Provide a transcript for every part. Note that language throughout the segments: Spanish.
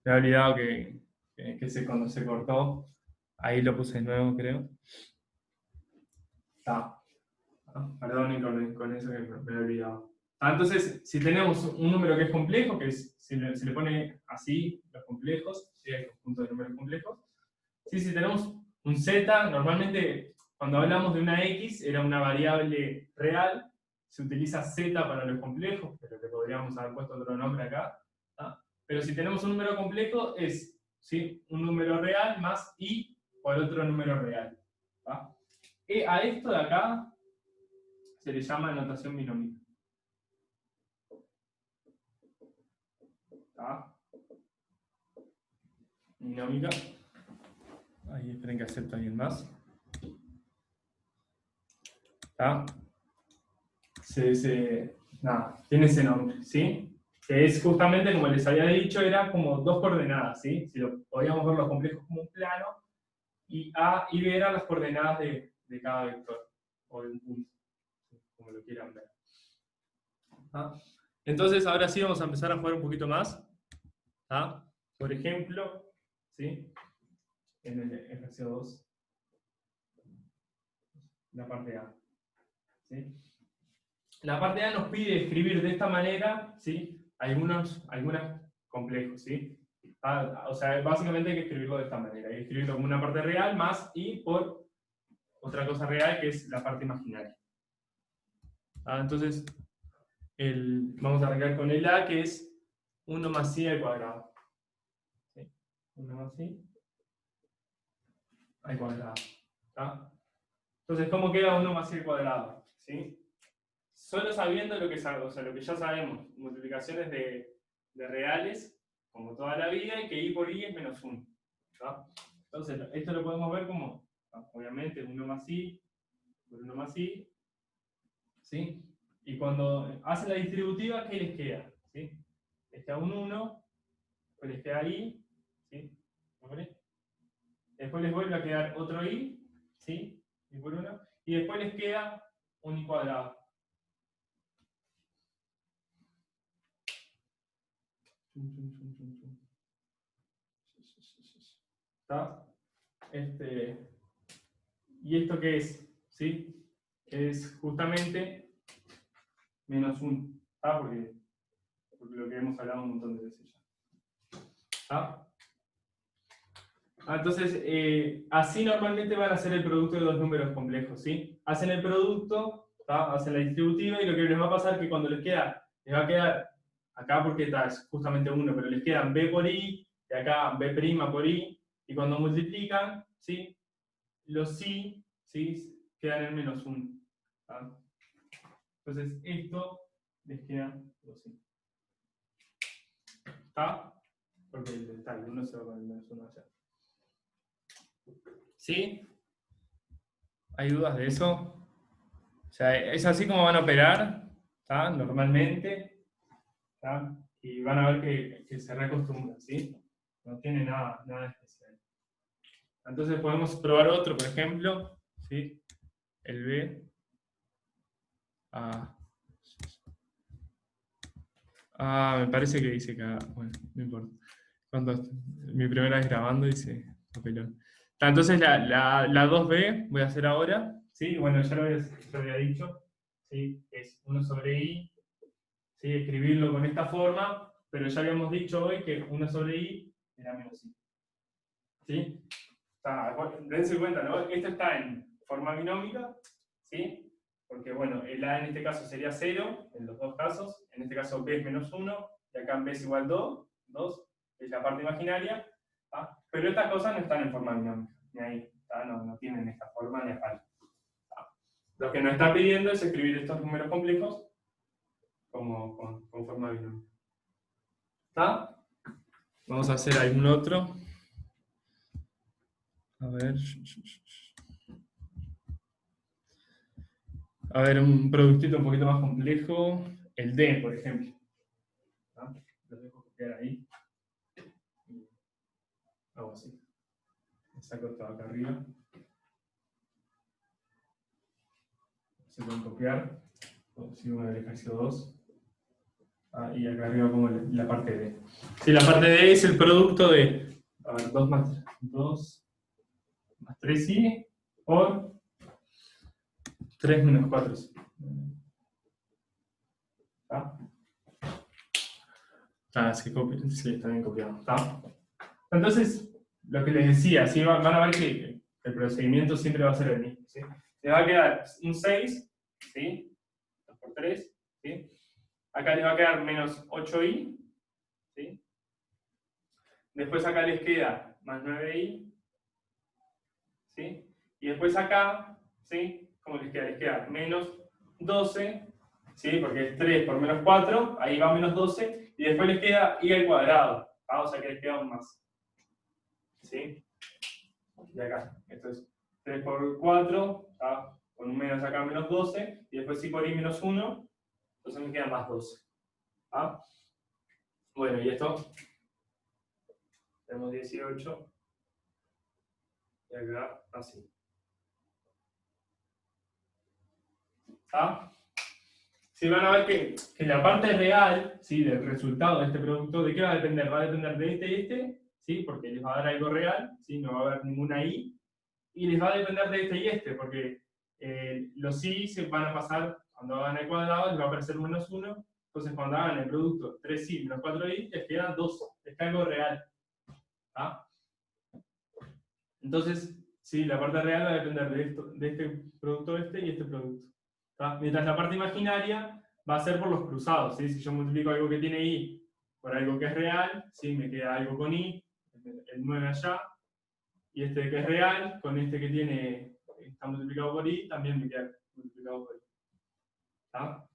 Me había olvidado cuando se cortó, ahí lo puse de nuevo, creo. Está. Perdón con eso que me había olvidado. Entonces, si tenemos un número que es complejo, que es, se le pone así los complejos, ¿sí? El conjunto de números complejos. Sí, si tenemos un z, normalmente cuando hablamos de una x era una variable real, se utiliza z para los complejos, pero le podríamos haber puesto otro nombre acá. ¿Tá? Pero si tenemos un número complejo es, ¿sí?, un número real más i por otro número real. ¿Tá? Y a esto de acá se le llama notación binómica. ¿Tá? Binómica. Ahí esperen que acepte alguien más. ¿Tá? Nada, tiene ese nombre, ¿sí? Que es justamente, como les había dicho, era como dos coordenadas, ¿sí? Si lo, podíamos ver los complejos como un plano, y A y B eran las coordenadas de cada vector, o de un punto, como lo quieran ver. ¿Ah? Entonces, ahora sí vamos a empezar a jugar un poquito más. ¿Ah? Por ejemplo, ¿sí?, en el ejercicio 2, la parte A. ¿Sí? La parte A nos pide escribir de esta manera, ¿sí?, algunos complejos, ¿sí? O sea, básicamente hay que escribirlo de esta manera. Hay que escribirlo como una parte real más i por otra cosa real que es la parte imaginaria. Entonces, vamos a arrancar con el A, que es 1 más i al cuadrado. ¿Sí? 1 más i al cuadrado. ¿Tá? Entonces, ¿cómo queda 1 más i al cuadrado? ¿Sí? Solo sabiendo lo que, o sea, lo que ya sabemos, multiplicaciones de reales, como toda la vida, y que i por i es menos 1. ¿Tá? Entonces, esto lo podemos ver como, obviamente, 1 más i por 1 más i, ¿sí? Y cuando hacen la distributiva, ¿qué les queda? ¿Sí? Les queda un 1, después les queda i, ¿sí? Después les vuelve a quedar otro i, ¿sí? I por 1, y después les queda un i cuadrado. ¿Está? ¿Y esto qué es? ¿Sí? Es justamente menos 1. ¿Está? Porque lo que hemos hablado un montón de veces ya. ¿Está? Entonces, así normalmente van a hacer el producto de dos números complejos, ¿sí? Hacen el producto, ¿tá?, hacen la distributiva, y lo que les va a pasar es que cuando les va a quedar, acá porque es justamente 1, pero les quedan b por i, y acá b' por i, y cuando multiplican, ¿sí?, los i, ¿sí?, quedan en menos 1. ¿Tá? Entonces, esto les queda los i. ¿Está? Porque el 1 se va con el menos 1 allá. ¿Sí? ¿Hay dudas de eso? O sea, es así como van a operar, ¿tá?, normalmente, ¿tá? Y van a ver que se reacostumbran, ¿sí? No tiene nada especial. Entonces podemos probar otro, por ejemplo, ¿sí? El B. Me parece que dice que, bueno, no importa. Mi primera vez grabando dice papelón. Entonces la 2B voy a hacer ahora, ¿sí? Bueno, ya lo había dicho, ¿sí? Es 1 sobre i, ¿sí?, escribirlo con esta forma, pero ya habíamos dicho hoy que 1 sobre i era menos i. ¿Sí? Dense cuenta, ¿no? Esto está en forma binómica, ¿sí? Porque, bueno, el a en este caso sería 0, en los dos casos. En este caso b es menos 1, y acá b es igual 2, es la parte imaginaria. ¿Tá? Pero estas cosas no están en forma binómica, ni ahí, ¿tá? No tienen esta forma ni acá. Lo que nos está pidiendo es escribir estos números complejos como con forma binómica. ¿Está? Vamos a hacer algún otro. A ver. A ver, un productito un poquito más complejo. El D, por ejemplo. Lo dejo copiar ahí. Hago así. Saco esto acá arriba. Se pueden copiar. Sigo en el ejercicio 2. Y acá arriba pongo la parte D. Sí, la parte D es el producto de, a ver, 2 más 3i por 3 menos 4. ¿Está? Sí, está bien copiado. ¿Está? Entonces, lo que les decía, ¿sí? Van a ver que el procedimiento siempre va a ser el mismo. ¿Sí? Les va a quedar un 6, ¿sí? 2 por 3, ¿sí? Acá les va a quedar menos 8i, ¿sí? Después acá les queda más 9i, ¿sí? Y después acá, ¿sí? ¿Cómo les queda? Les queda menos 12, ¿sí? Porque es 3 por menos 4, ahí va menos 12, y después les queda i al cuadrado, ¿ah? O sea que les queda un más, ¿sí? Y acá, esto es 3 por 4, ¿ah? Con un menos acá menos 12, y después i por i menos 1, entonces me queda más 12, ¿ah? Bueno, y esto, tenemos 18, y acá así, ¿ah? Sí, van a ver que la parte real, ¿sí? Del resultado de este producto, ¿de qué va a depender? Va a depender de este y este, ¿sí? Porque les va a dar algo real, ¿sí? No va a haber ninguna i, y les va a depender de este y este, porque los i se van a pasar, cuando hagan el cuadrado, les va a aparecer menos 1, entonces cuando hagan el producto 3i menos 4i, les queda 2, les queda algo real, ¿ah? Entonces, sí, la parte real va a depender de, esto, de este producto este y este producto. ¿Tá? Mientras la parte imaginaria va a ser por los cruzados. ¿Sí? Si yo multiplico algo que tiene i por algo que es real, ¿sí? Me queda algo con i, el 9 allá, y este que es real, con este que tiene, está multiplicado por i, también me queda multiplicado por i. ¿Tá?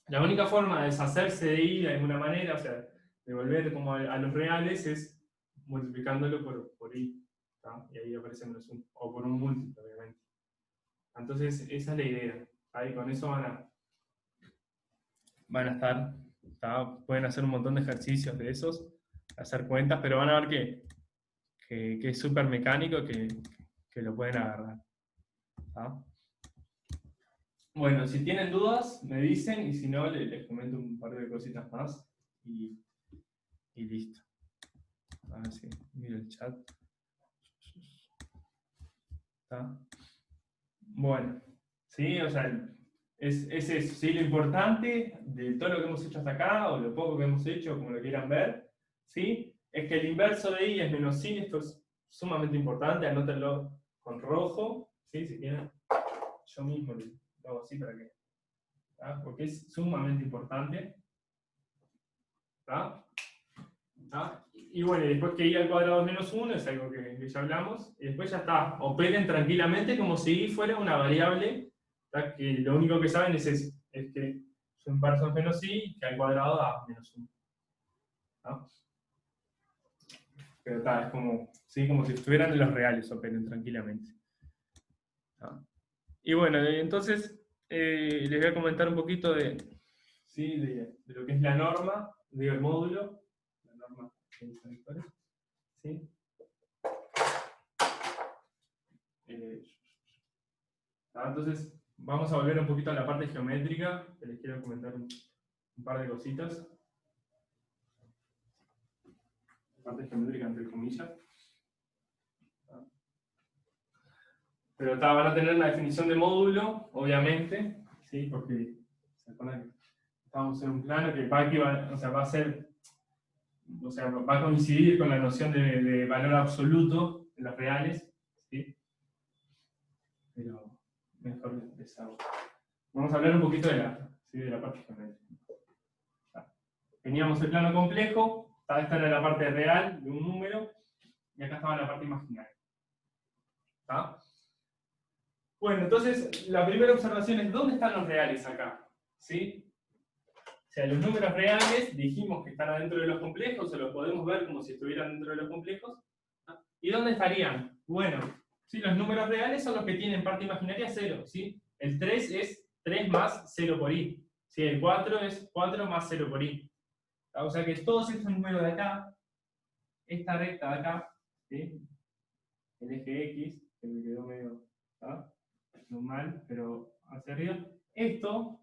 La única forma de deshacerse de i de alguna manera, o sea, de volver como a los reales, es multiplicándolo por i. ¿Tá? Y ahí aparece menos 1, o por un múltiplo, obviamente. Entonces, esa es la idea. Ahí con eso van a estar, ¿tá? Pueden hacer un montón de ejercicios de esos, hacer cuentas, pero van a ver que es súper mecánico, que lo pueden agarrar. ¿Tá? Bueno, si tienen dudas, me dicen, y si no, les comento un par de cositas más, y listo. A ver si miro el chat. ¿Tá? Bueno, sí, o sea, es eso, ¿sí? Lo importante de todo lo que hemos hecho hasta acá, o lo poco que hemos hecho, como lo quieran ver, ¿sí? Es que el inverso de i es menos i, esto es sumamente importante, anótenlo con rojo, ¿sí? Si quieren, yo mismo lo hago así para que, ¿tá? Porque es sumamente importante, ¿tá? ¿Tá? Y bueno, y después que i al cuadrado es menos 1, es algo que ya hablamos, y después ya está, operen tranquilamente como si i fuera una variable, ¿tá? Que lo único que saben es eso, es que su inverso es menos i, que al cuadrado da menos 1. ¿Tá? Pero está, es como, ¿sí? Como si estuvieran en los reales, operen tranquilamente. ¿Tá? Y bueno, entonces les voy a comentar un poquito ¿sí? de lo que es la norma, digo el módulo, la norma de los vectores, ¿sí? Entonces, vamos a volver un poquito a la parte geométrica, que les quiero comentar un par de cositas. Parte geométrica entre comillas. Pero van a tener una definición de módulo, obviamente, ¿sí? Porque se supone que estamos en un plano que va, o sea, va a ser, o sea, va a coincidir con la noción de valor absoluto de los reales, ¿sí? Pero mejor empezamos. Vamos a hablar un poquito ¿sí? De la parte geométrica. Teníamos el plano complejo, esta era la parte real de un número, y acá estaba la parte imaginaria. ¿Está? Bueno, entonces, la primera observación es, ¿dónde están los reales acá? ¿Sí? O sea, los números reales dijimos que están adentro de los complejos, o los podemos ver como si estuvieran dentro de los complejos. ¿Y dónde estarían? Bueno, ¿sí? Los números reales son los que tienen parte imaginaria 0, ¿sí? El 3 es 3 más 0 por i. ¿Sí? El 4 es 4 más 0 por i. O sea que todos estos números de acá, esta recta de acá, ¿sí? El eje X, que me quedó medio normal, pero hacia arriba, esto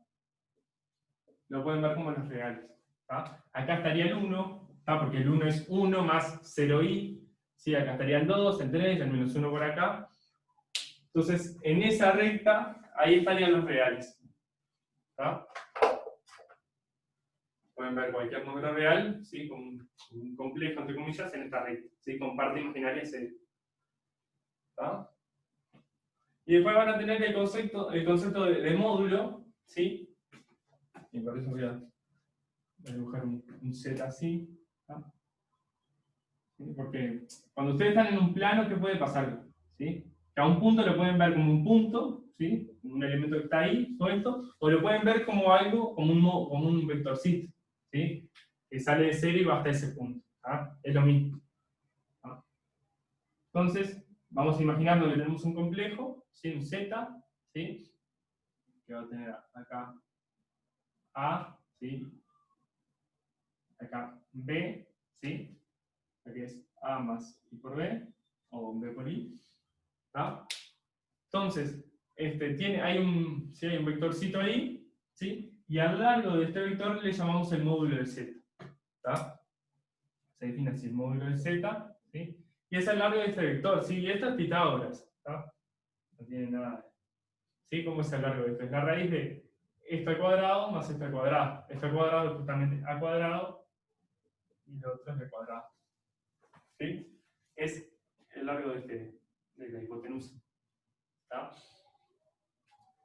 lo pueden ver como los reales. ¿tá? Acá estaría el 1, ¿tá? Porque el 1 es 1 más 0i, ¿sí? Acá estaría el 2, el 3, el menos 1 por acá. Entonces, en esa recta, ahí estarían los reales. ¿Tá? Pueden ver cualquier número real, ¿sí? Con un complejo, entre comillas, en esta recta, ¿sí? Con parte imaginaria 0. ¿Tá? Y después van a tener el concepto de módulo, ¿sí? Y por eso voy a dibujar un set así. ¿Tá? ¿Sí? Porque cuando ustedes están en un plano, ¿qué puede pasar? ¿Sí? Que a un punto lo pueden ver como un punto, ¿sí? Un elemento que está ahí, suelto, o lo pueden ver como algo, como un vectorcito, ¿sí? Que sale de 0 y va hasta ese punto. ¿Tá? Es lo mismo. ¿Tá? Entonces, vamos imaginando que tenemos un complejo, ¿sí? Un Z, ¿sí? Que va a tener acá A, ¿sí? Acá B, ¿sí? Aquí es A más I por B, o B por I. ¿Tá? Entonces, hay un vectorcito ahí, ¿sí? Y a lo largo de este vector le llamamos el módulo de Z. ¿Tá? Se define así el módulo de Z, ¿sí? Y es a lo largo de este vector, ¿sí? Y esto es Pitágoras, ¿tá? No tiene nada. ¿Sí? ¿Cómo es a lo largo de esto? Es la raíz de esto al cuadrado más esto al cuadrado. Esto al cuadrado es justamente a cuadrado y lo otro es b cuadrado. ¿Sí? Es el largo de la hipotenusa. ¿Tá?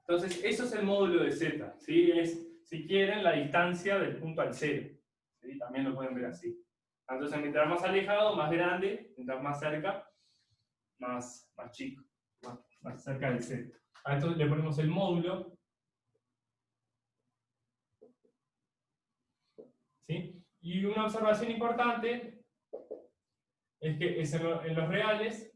Entonces, eso es el módulo de Z, ¿sí? Es, si quieren, la distancia del punto al 0. ¿Sí? También lo pueden ver así. Entonces, mientras más alejado, más grande, mientras más cerca, más chico, más cerca del 0. A esto le ponemos el módulo. ¿Sí? Y una observación importante es que es en los reales,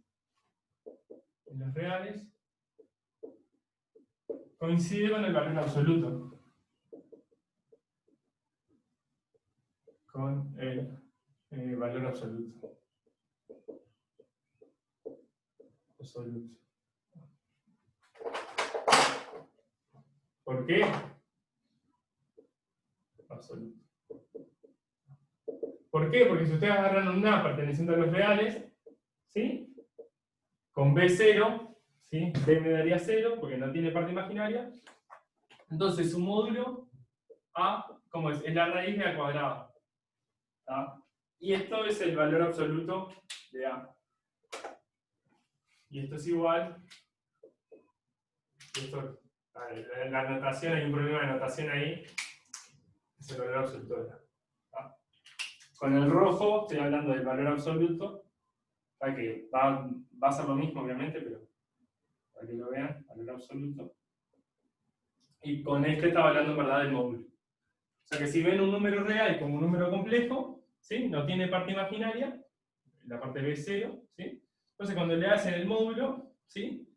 coincide con el valor absoluto. Con el valor absoluto. ¿Por qué? Absoluto. ¿Por qué? Porque si ustedes agarran una perteneciente a los reales, ¿sí? Con B0, ¿sí? B me daría 0, porque no tiene parte imaginaria. Entonces su módulo A, ¿cómo es? Es la raíz de A cuadrado. ¿Tá? Y esto es el valor absoluto de A. Y esto es igual. Esto, la notación, hay un problema de notación ahí. Es el valor absoluto de A. ¿Tá? Con el rojo estoy hablando del valor absoluto. ¿Tá? Que va a ser lo mismo, obviamente, pero para que lo vean, valor absoluto. Y con este estaba hablando en verdad del módulo. O sea que si ven un número real como un número complejo, ¿sí? No tiene parte imaginaria, la parte B0, ¿sí? Entonces cuando le hacen el módulo, ¿sí?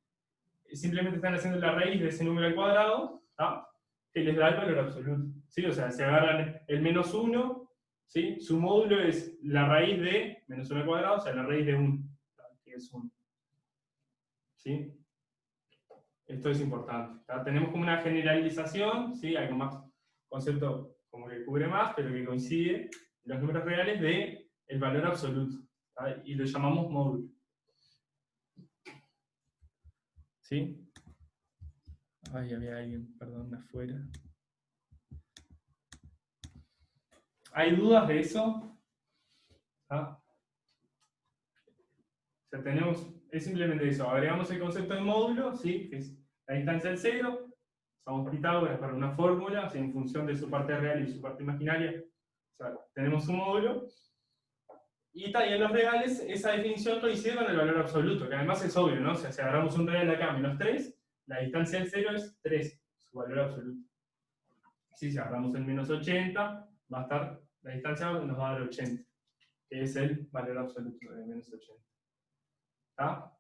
Simplemente están haciendo la raíz de ese número al cuadrado, ¿tá? Que les da el valor absoluto, ¿sí? O sea, se agarran el menos 1, ¿sí? Su módulo es la raíz de menos 1 al cuadrado, o sea, la raíz de 1, que es 1. ¿Sí? Esto es importante. ¿Tá? Tenemos como una generalización, ¿sí? Algo más, concepto como que cubre más, pero que coincide en los números reales de el valor absoluto. ¿Tá? Y lo llamamos módulo. ¿Sí? Ay, había alguien, perdón, afuera. ¿Hay dudas de eso? ¿Ah? O sea, es simplemente eso. Agregamos el concepto de módulo, ¿sí? Que es la distancia del 0. Usamos Pitágoras para una fórmula, o sea, en función de su parte real y su parte imaginaria. O sea, tenemos un módulo. Y en los reales, esa definición coincide con el valor absoluto, que además es obvio, ¿no? O sea, si agarramos un real acá menos 3, la distancia del 0 es 3, su valor absoluto. Si agarramos el menos 80, va a estar, la distancia nos va a dar 80, que es el valor absoluto de menos 80. ¿Está?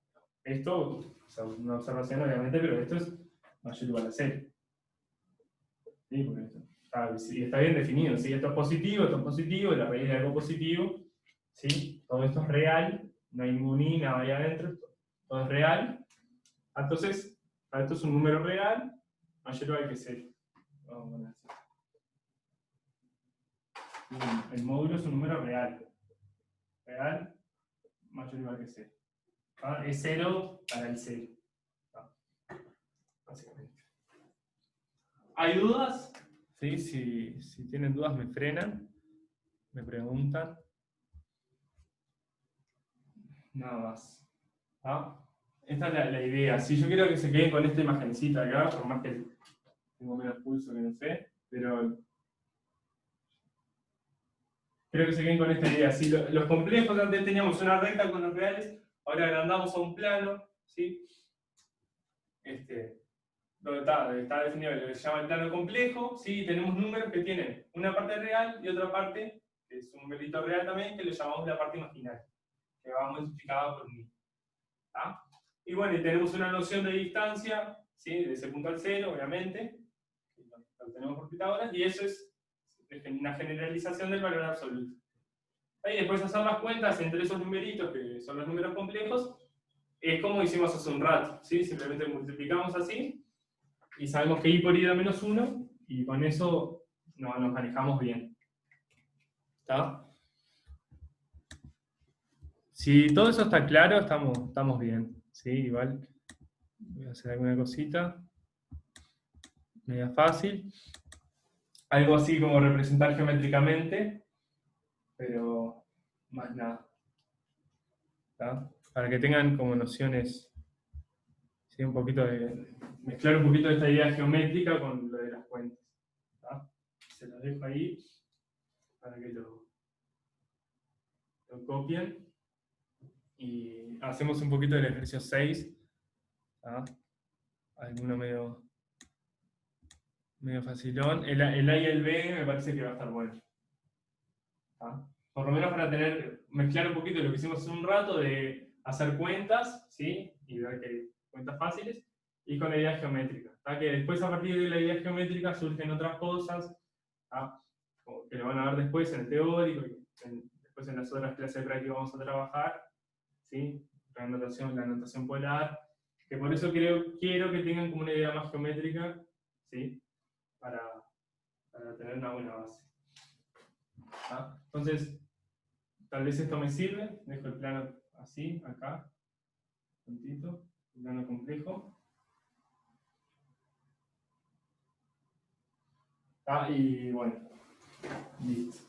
Esto, o sea, una observación obviamente, pero esto es mayor o igual a 0. ¿Sí? Porque está bien definido, ¿sí? Esto es positivo, la raíz de algo positivo, ¿sí? Todo esto es real, no hay ningún i, nada ahí adentro, todo es real. Entonces, esto es un número real, mayor o igual que 0. Vamos a poner así. El módulo es un número real. Real mayor o igual que 0. ¿Ah? Es 0 para el 0. ¿Ah? Básicamente. ¿Hay dudas? ¿Sí? Si tienen dudas me frenan, me preguntan. Nada más. ¿Ah? Esta es la idea. Si yo quiero que se queden con esta imagencita acá, por más que tengo menos pulso que no sé, pero creo que se queden con esta idea. Si los complejos, antes teníamos una recta con los reales, ahora agrandamos a un plano, ¿sí? Donde está definido lo que se llama el plano complejo, ¿sí? Tenemos números que tienen una parte real y otra parte, que es un numerito real también, que le llamamos la parte imaginaria, que va multiplicada por 1000. ¿Ah? Y bueno, y tenemos una noción de distancia, ¿sí? De ese punto al 0, obviamente, lo tenemos por Pitágoras, y eso es una generalización del valor absoluto. Y después hacer las cuentas entre esos numeritos, que son los números complejos, es como hicimos hace un rato, ¿sí? Simplemente multiplicamos así, y sabemos que I por I da menos 1, y con eso nos manejamos bien. ¿Está? Si todo eso está claro, estamos bien. ¿Sí? Igual voy a hacer alguna cosita. Media fácil. Algo así como representar geométricamente, pero más nada. ¿Está? Para que tengan como nociones, ¿sí? Un poquito de mezclar un poquito de esta idea geométrica con lo de las cuentas. ¿Está? Se las dejo ahí para que lo copien. Y hacemos un poquito del ejercicio 6. ¿Está? Alguno medio facilón. El A y el B me parece que va a estar bueno. ¿Está? Por lo menos para mezclar un poquito lo que hicimos hace un rato de hacer cuentas, ¿sí? Y ver que cuentas fáciles, y con la idea geométrica. ¿Está? Que después a partir de la idea geométrica surgen otras cosas, ¿está? Como que lo van a ver después en el teórico, y después en las otras clases de práctica vamos a trabajar, ¿sí? La notación polar, que por eso quiero que tengan como una idea más geométrica, ¿sí? Para tener una buena base. ¿Ah? Entonces, tal vez esto me sirve, dejo el plano así, acá, puntito, el plano complejo. ¿Ah? Y bueno, listo.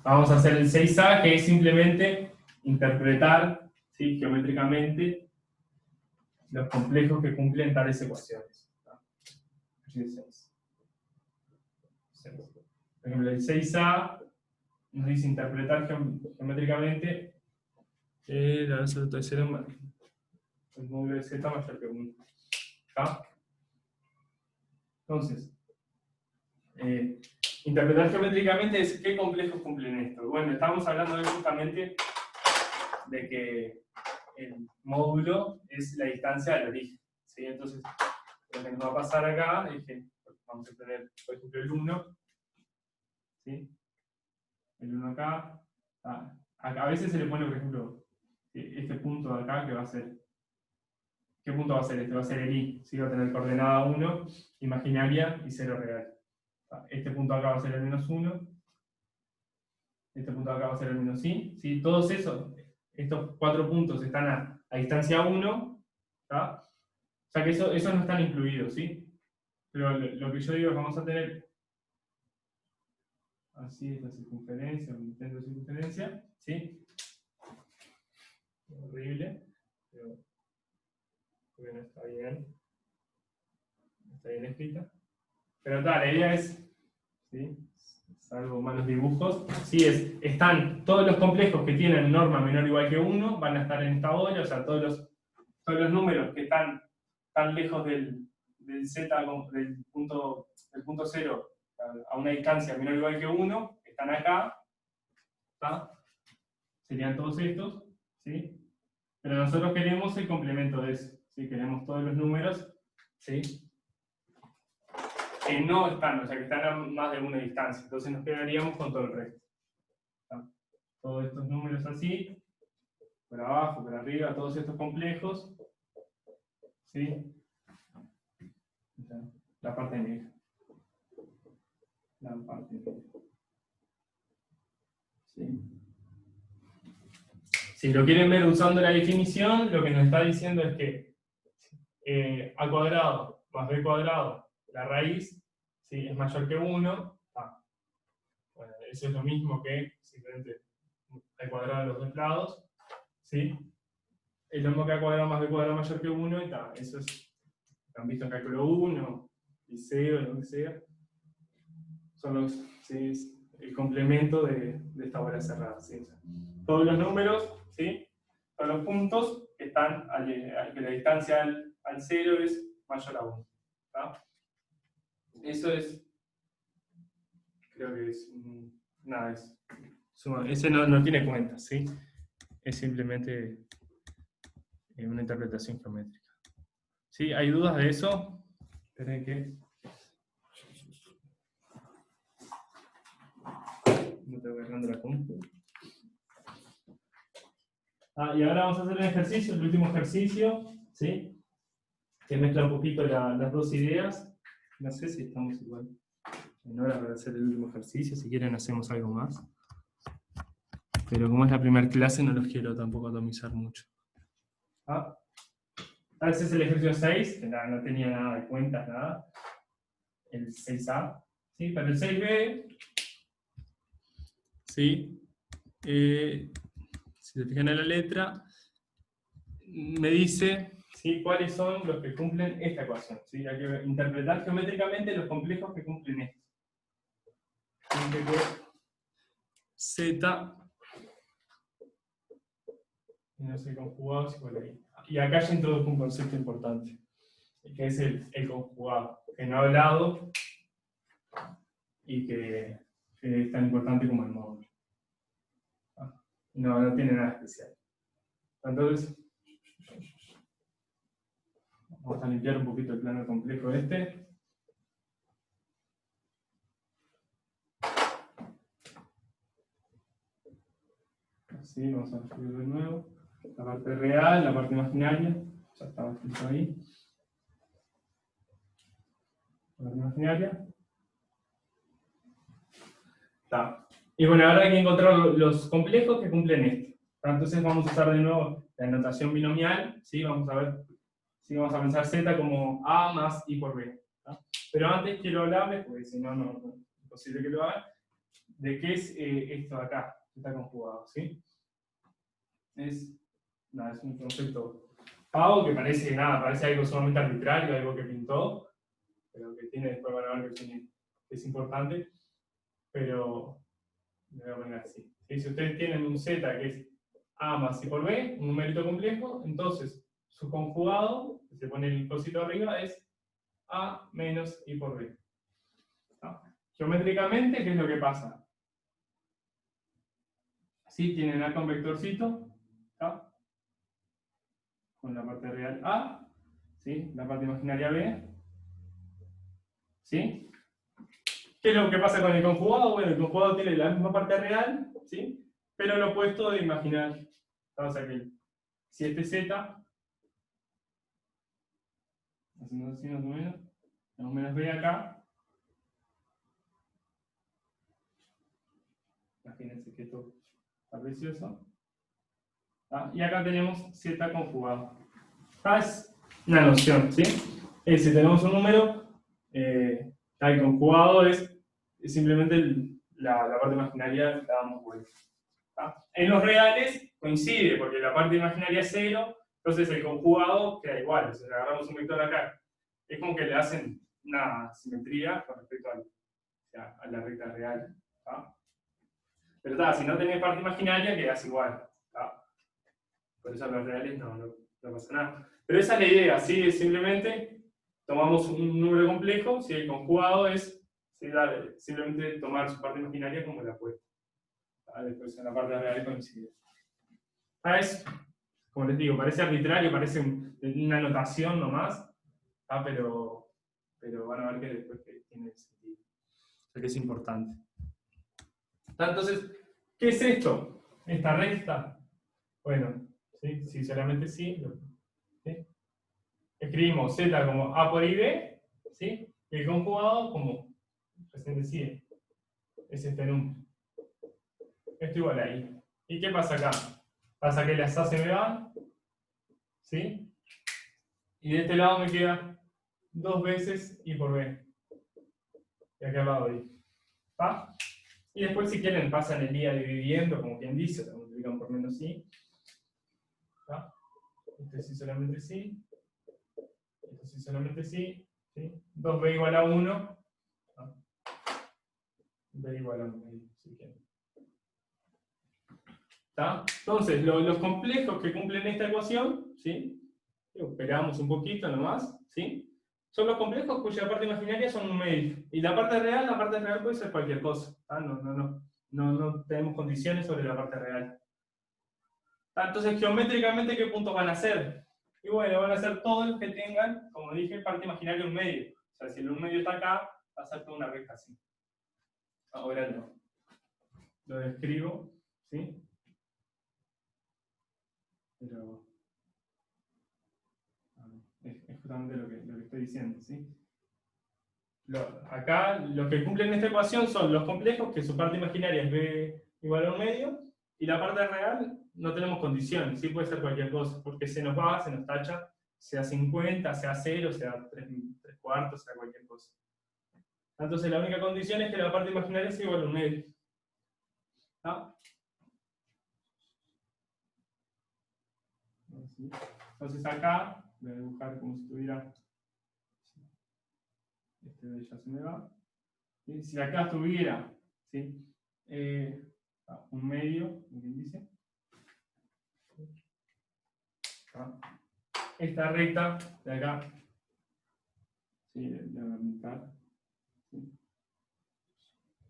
Vamos a hacer el 6A, que es simplemente interpretar, ¿sí? Geométricamente los complejos que cumplen tales ecuaciones. ¿Ah? Por ejemplo, el 6A nos dice interpretar geométricamente el absoluto de 0 el módulo de z mayor que 1. ¿Está? Entonces, interpretar geométricamente es qué complejos cumplen esto. Bueno, estamos hablando justamente de que el módulo es la distancia del origen, ¿sí? Entonces, lo que nos va a pasar acá es que vamos a tener, por ejemplo, el 1, ¿sí? El 1 acá. A veces se le pone, por ejemplo, este punto de acá que va a ser. ¿Qué punto va a ser este? Va a ser el I, ¿sí? Va a tener coordenada 1, imaginaria, y 0 real. Este punto acá va a ser el menos 1. Este punto acá va a ser el menos I. ¿Sí? Todos estos 4 puntos están a distancia 1. ¿Tá? O sea que esos no están incluidos, ¿sí? Pero lo que yo digo es que vamos a tener así esta circunferencia, un intento de circunferencia, ¿sí? Horrible, pero bueno, está bien escrita. Pero tal, la idea es, ¿sí? Salvo malos dibujos, sí, están todos los complejos que tienen norma menor o igual que 1, van a estar en esta bola, o sea, todos los números que están tan lejos del z, del punto 0, a una distancia menor o igual que 1, están acá, ¿está? Serían todos estos, ¿sí? Pero nosotros queremos el complemento de eso, ¿sí? Queremos todos los números, ¿sí? Que no están, o sea, que están a más de una distancia, entonces nos quedaríamos con todo el resto. ¿Está? Todos estos números así, por abajo, por arriba, todos estos complejos, ¿sí? La parte negra. La parte negra. ¿sí? Si lo quieren ver usando la definición, lo que nos está diciendo es que a cuadrado más b cuadrado, la raíz, ¿sí? Es mayor que 1. Bueno, eso es lo mismo que simplemente a cuadrado de los dos lados, ¿sí? Es lo mismo que a cuadrado más b cuadrado mayor que 1, y eso es, lo han visto en cálculo 1, liceo, lo que sea. Son los, ¿sí? Es el complemento de esta bola cerrada, ¿sí? Todos los números, ¿sí? Son los puntos que están que la distancia al 0 es mayor a 1. ¿Tá? Eso es, creo que es, nada, ese no tiene cuentas, ¿sí? Es simplemente una interpretación geométrica. ¿Sí? ¿Hay dudas de eso? Esperen que... No estoy agarrando la compu. Y ahora vamos a hacer un ejercicio, el último ejercicio, ¿sí? Que mezcla un poquito las dos ideas. No sé si estamos igual en hora para hacer el último ejercicio. Si quieren hacemos algo más. Pero como es la primera clase, no los quiero tampoco atomizar mucho. Ese es el ejercicio 6, que no tenía nada de cuentas, nada. El 6A. ¿Sí? Para el 6B, ¿sí? Si se fijan en la letra, me dice, ¿sí? Cuáles son los que cumplen esta ecuación. ¿Sí? Hay que interpretar geométricamente los complejos que cumplen esto. Z menos el conjugado es igual a I. Y acá ya introduzco un concepto importante, que es el conjugado, que no he hablado y que es tan importante como el módulo. No tiene nada especial. Entonces, vamos a limpiar un poquito el plano complejo este. Así, vamos a escribir de nuevo. La parte real, la parte imaginaria, ya estaba escrito ahí. La parte imaginaria. Está. Y bueno, ahora hay que encontrar los complejos que cumplen esto. Entonces vamos a usar de nuevo la notación binomial, ¿sí? Vamos a ver, ¿sí? Vamos a pensar z como a más i por b. ¿tá? Pero antes quiero hablarles, porque si no, no es imposible que lo hagan, de qué es esto de acá, que está conjugado, ¿sí? Es un concepto vago que parece algo sumamente arbitrario, algo que pintó, pero que tiene, después van a ver que es importante, pero de la manera así. ¿Sí? Si ustedes tienen un z que es a más i por b, un numerito complejo, entonces su conjugado, que se pone el cosito arriba, es a menos i por b. ¿No? Geométricamente, ¿qué es lo que pasa? Si tienen acá un vectorcito, ¿no? Con la parte real A, ¿sí? La parte imaginaria B, ¿sí? ¿Qué es lo que pasa con el conjugado? Bueno, el conjugado tiene la misma parte real, ¿sí? Pero lo opuesto de imaginar. O sea que si este z, haciendo así más o menos B acá, imagínense que esto está precioso. Y acá tenemos z conjugado. Es una noción, ¿sí? Si tenemos un número, el conjugado es simplemente la parte imaginaria la damos vuelta. En los reales coincide, porque la parte imaginaria es 0, entonces el conjugado queda igual. O sea, agarramos un vector acá. Es como que le hacen una simetría con respecto a la recta real. ¿tá? Pero si no tenés parte imaginaria, quedas igual. ¿tá? Por eso en los reales no pasa nada. Pero esa es la idea, ¿sí? Es simplemente tomamos un número complejo, si el conjugado es simplemente tomar su parte imaginaria como la apuesta. Después en la parte real coincide. Es, como les digo, parece arbitrario, parece una notación nomás, pero van a ver que después que tiene sentido. O sea que es importante. Entonces, ¿qué es esto? ¿Esta recta? Bueno, ¿sí? Si solamente sí. Escribimos z como a por ib, ¿sí? Y el conjugado como recién decía, es este número. esto igual a I. ¿Y qué pasa acá? Pasa que las A se me van, ¿sí? Y de este lado me queda 2 veces I por B. Y acá al lado I. ¿Está? Y después si quieren pasan el día dividiendo, como quien dice, lo multiplican por menos I. ¿Está? Este sí solamente sí. Esto sí solamente sí. ¿Sí? 2B igual a 1. ¿Ah? B igual a 1, si quieren. ¿Está? Entonces, los complejos que cumplen esta ecuación, ¿sí? Operamos un poquito nomás, ¿sí? Son los complejos cuya parte imaginaria son un medio. Y la parte real puede ser cualquier cosa. ¿Ah? No tenemos condiciones sobre la parte real. ¿Ah? Entonces, geométricamente, ¿qué puntos van a ser? Y bueno, van a ser todos los que tengan, como dije, parte imaginaria un medio. O sea, si el un medio está acá, va a ser toda una recta así. Ahora lo describo, ¿sí? Pero es justamente lo que estoy diciendo, ¿sí? Acá, los que cumplen esta ecuación son los complejos, que su parte imaginaria es b igual a un medio, y la parte real no tenemos condiciones, sí puede ser cualquier cosa, porque se nos va, se nos tacha, sea 50, sea 0, sea 3 cuartos, sea cualquier cosa. Entonces la única condición es que la parte imaginaria sea igual a un medio. ¿Ah? Entonces acá, voy a dibujar como si tuviera, este de ya se me va. ¿Sí? Si acá tuviera, ¿sí? Un medio, como quien dice, esta recta de acá, ¿sí? de la mitad, ¿sí?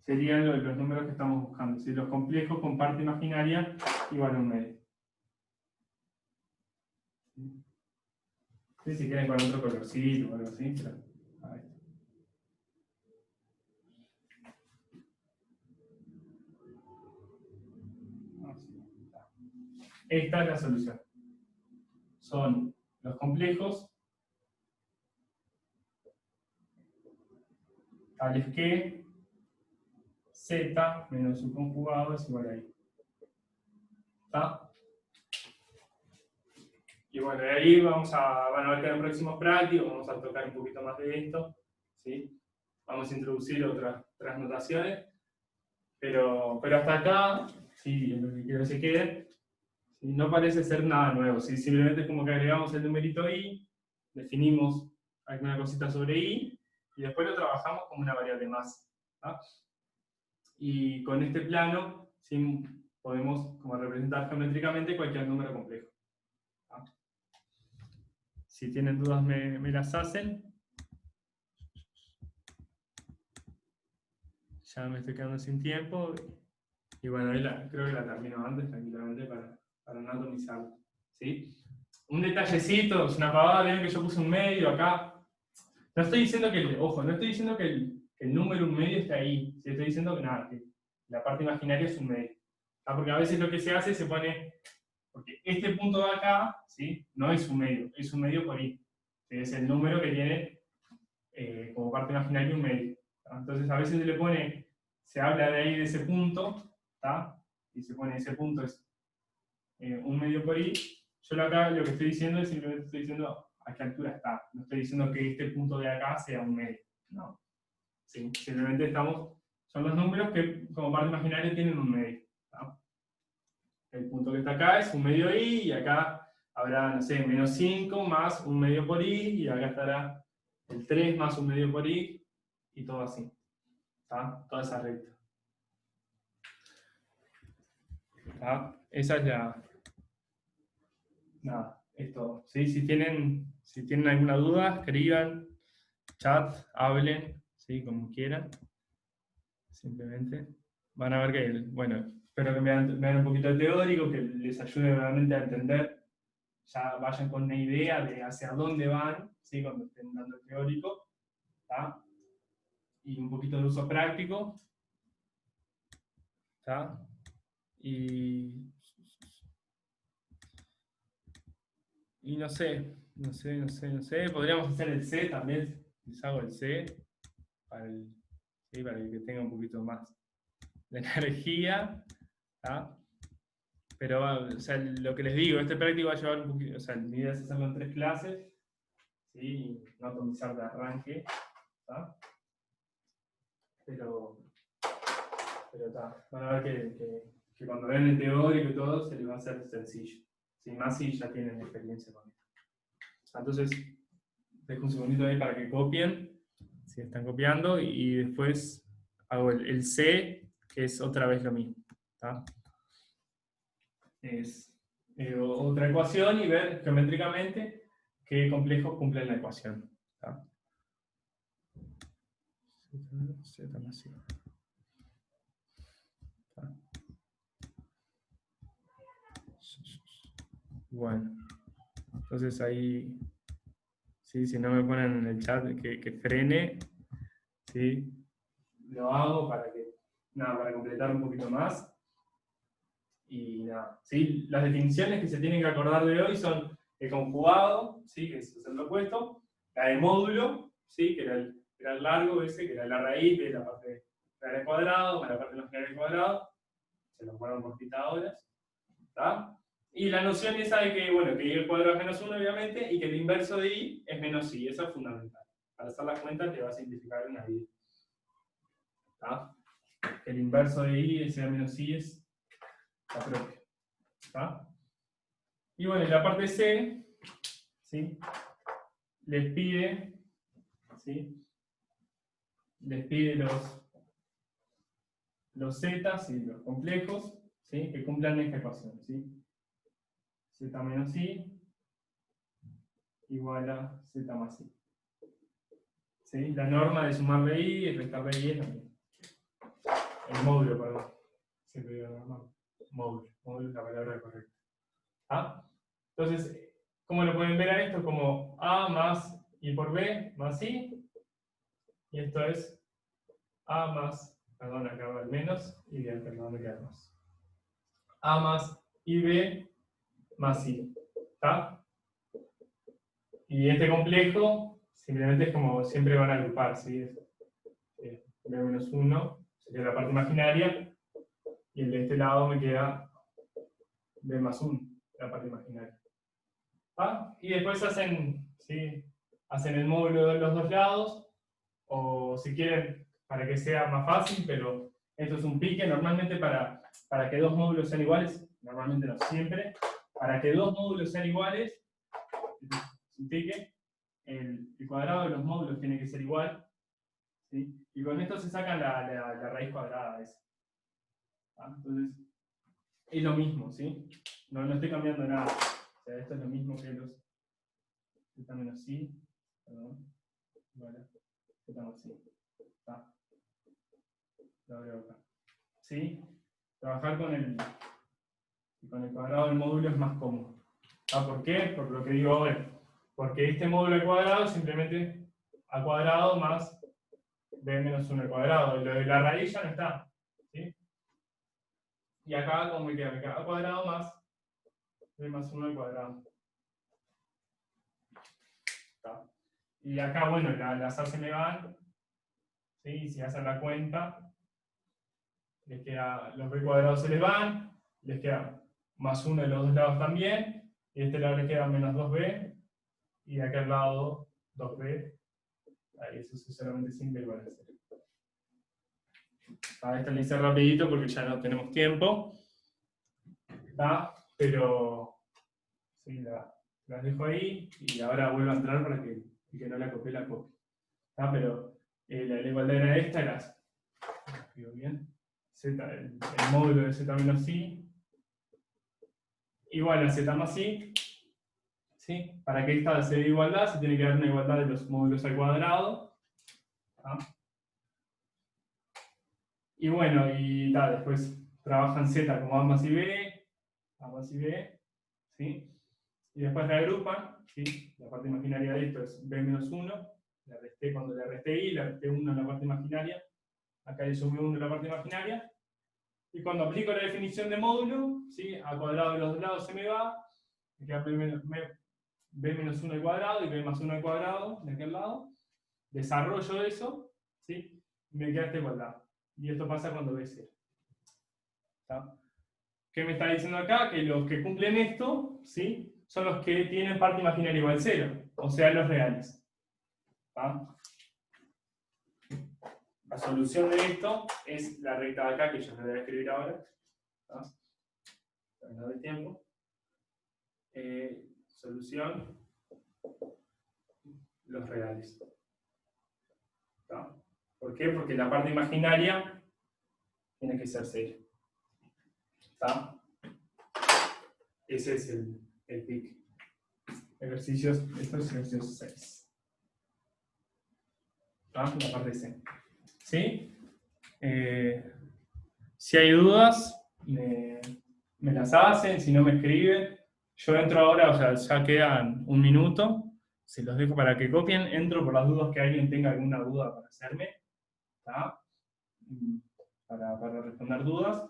Serían los números que estamos buscando, ¿sí? Los complejos con parte imaginaria igual a un medio. ¿Sí? Si quieren con otro colorcito o algo así, pero a ver. Esta es la solución. Son los complejos tales que z menos su conjugado es igual a i. ¿Está? Y bueno, de ahí van a ver que en el próximo práctico vamos a tocar un poquito más de esto, ¿sí? Vamos a introducir otras notaciones, pero hasta acá, sí, lo que quiero que se quede, ¿sí? No parece ser nada nuevo, ¿sí? Simplemente es como que agregamos el numerito i, definimos alguna cosita sobre i, y después lo trabajamos como una variable más. ¿Ah? Y con este plano, ¿sí? Podemos como representar geométricamente cualquier número complejo. ¿Ah? Si tienen dudas me las hacen. Ya me estoy quedando sin tiempo. Y bueno, ahí creo que la termino antes tranquilamente para no atomizarlo. ¿Sí? Un detallecito, es una pavada, vieron que yo puse un medio acá. No estoy diciendo que, ojo, no estoy diciendo que el número un medio está ahí. ¿Sí? Estoy diciendo que nada, que la parte imaginaria es un medio. ¿Ah? Porque a veces lo que se hace se pone, porque este punto de acá, ¿sí? No es un medio por i. ¿Sí? Es el número que tiene como parte imaginaria un medio. ¿Tá? Entonces a veces se habla de ahí de ese punto, ¿tá? Y se pone ese punto es un medio por i. Yo acá lo que estoy diciendo es simplemente estoy diciendo a qué altura está. No estoy diciendo que este punto de acá sea un medio. No. Sí, simplemente son los números que como parte imaginaria tienen un medio. ¿Tá? El punto que está acá es un medio i, y acá habrá, no sé, menos 5 más un medio por i, y acá estará el 3 más un medio por i, y todo así. ¿Tá? Toda esa recta. ¿Tá? Esa es la... Nada, es todo. ¿Sí? Si tienen alguna duda, escriban, chat, hablen, ¿sí? Como quieran. Simplemente van a ver que, bueno, espero que me vean un poquito de teórico, que les ayude realmente a entender, ya vayan con una idea de hacia dónde van, ¿sí? Cuando estén dando el teórico, ¿tá? Y un poquito de uso práctico, ¿tá? Y no sé, podríamos hacer el C también, les hago el C, ¿sí? Para el que tenga un poquito más de energía. ¿tá? Pero, o sea, lo que les digo, este práctico va a llevar un poquito, o sea, mi idea es hacerlo en 3 clases, ¿sí? Y no atomizar de arranque, ¿tá? Pero está. Van a ver que cuando vean el teórico y todo, se les va a hacer sencillo. ¿Sí? Más si ya tienen experiencia con esto. Entonces, dejo un segundito ahí para que copien, si están copiando, y después hago el C, que es otra vez lo mismo. ¿Tá? Es otra ecuación y ver geométricamente qué complejos cumplen la ecuación. ¿Tá? Z más I. ¿Tá? Bueno, entonces ahí, ¿sí? Si no me ponen en el chat que frene, ¿sí? Lo hago para completar un poquito más. Y nada, ¿sí? Las definiciones que se tienen que acordar de hoy son el conjugado, ¿sí? Que es el opuesto, la de módulo, ¿sí? Que era el largo ese, que era la raíz de la parte real al cuadrado, más la parte imaginal al cuadrado, se lo fueron por ahora, ¿está? Y la noción esa de que, bueno, que y al cuadrado es menos 1, obviamente, y que el inverso de i es menos i, eso es fundamental. Para hacer la cuenta te va a simplificar una vida. ¿Está? Que el inverso de i sea menos i es la propia. ¿Está? Y bueno, en la parte C, ¿sí? Les pide, ¿sí? Les pide los zetas y los complejos, ¿sí? Que cumplan esta ecuación, ¿sí? Z menos i igual a z más i. ¿Sí? La norma de sumarle i y restarle i es la misma. El módulo, perdón. Siempre digo normal. Módulo es la palabra correcta. ¿Ah? Entonces, ¿cómo lo pueden ver a esto? Como a más i por b más i. Y esto es a más, perdón, acá va el menos, y bien, perdón, me queda más. A más ib más i. ¿Está? Y este complejo simplemente es como siempre van a agrupar, ¿sí? B menos 1 sería la parte imaginaria, y el de este lado me queda B más 1, la parte imaginaria. ¿Ah? Y después hacen, ¿sí? Hacen el módulo de los dos lados, o si quieren, para que sea más fácil, pero esto es un pique, normalmente para que dos módulos sean iguales, normalmente no siempre, para que dos módulos sean iguales, es un pique, el cuadrado de los módulos tiene que ser igual, ¿sí? Y con esto se saca la raíz cuadrada esa. ¿Ah? Entonces, es lo mismo, ¿sí? No estoy cambiando nada. O sea, esto es lo mismo que los z menos i, perdón, vale, z más i. ¿Está? Lo agrego acá. ¿Sí? Trabajar con el cuadrado del módulo es más cómodo. ¿Ah? ¿Por qué? Por lo que digo ahora. Porque este módulo al cuadrado es simplemente a cuadrado más b menos 1 al cuadrado. Y lo de la raíz ya no está. ¿Sí? Y acá, como me queda? Me queda a cuadrado más b más 1 al cuadrado. ¿Está? Y acá, bueno, las A se me van. ¿Sí? Si hacen la cuenta, les queda, los b cuadrados se les van, les queda más 1 de los dos lados también, y de este lado les queda menos 2b, y de aquel lado 2b. Ahí eso es solamente simple igual a 0. Esta le hice rapidito porque ya no tenemos tiempo. ¿Está? Pero sí, las dejo ahí y ahora vuelvo a entrar para que el que no la copie la copie. ¿Está? Pero la igualdad era esta, era, escribo bien, Z, el módulo de z menos i igual a z más i. ¿Sí? Para que esta se dé igualdad, se tiene que dar una igualdad de los módulos al cuadrado. ¿Ah? Y bueno, y después trabajan z como a más y b, ¿sí? Y después reagrupan, ¿sí? La parte imaginaria de esto es b menos 1, cuando le resté i, le resté 1 en la parte imaginaria, acá le sumé 1 en la parte imaginaria, y cuando aplico la definición de módulo, ¿sí? A cuadrado de los dos lados se me va, me queda b menos 1 al cuadrado y b más 1 al cuadrado de aquel lado, desarrollo eso, ¿sí? Y me queda esta igualdad. Y esto pasa cuando b es 0. ¿Está? ¿Qué me está diciendo acá? Que los que cumplen esto, ¿sí? Son los que tienen parte imaginaria igual a 0, o sea, los reales. ¿Tá? La solución de esto es la recta de acá, que yo la voy a escribir ahora. ¿Tá? No de tiempo. Solución, los reales. ¿Tá? ¿Por qué? Porque la parte imaginaria tiene que ser 0. ¿Tá? Ese es el PIC. Ejercicios, esto es ejercicio 6. ¿Tá? La parte C. ¿Sí? Si hay dudas, me las hacen, si no me escriben. Yo entro ahora, o sea, ya quedan un minuto. Se los dejo para que copien. Entro por las dudas que alguien tenga alguna duda para hacerme. ¿Tá? Para responder dudas.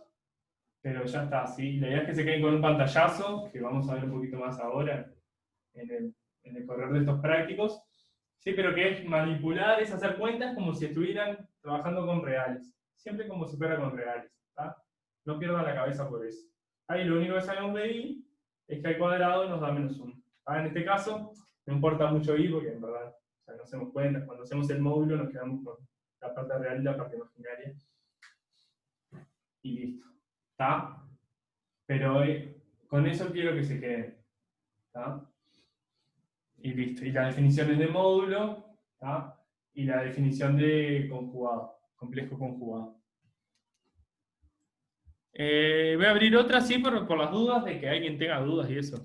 Pero ya está, ¿sí? La idea es que se queden con un pantallazo, que vamos a ver un poquito más ahora en el correr de estos prácticos. Sí, pero que es manipular, es hacer cuentas como si estuvieran trabajando con reales. Siempre como si fuera con reales. ¿Tá? No pierdan la cabeza por eso. Ahí lo único que sabemos de I es que al cuadrado nos da -1. En este caso, no importa mucho I porque en verdad o sea, no hacemos cuentas. Cuando hacemos el módulo nos quedamos con la parte real y la parte imaginaria. Y listo. ¿Está? Pero con eso quiero que se queden. ¿Está? Y listo. Y las definiciones de módulo. ¿Está? Y la definición de conjugado. Complejo conjugado. Voy a abrir otra, sí, por las dudas de que alguien tenga dudas y eso.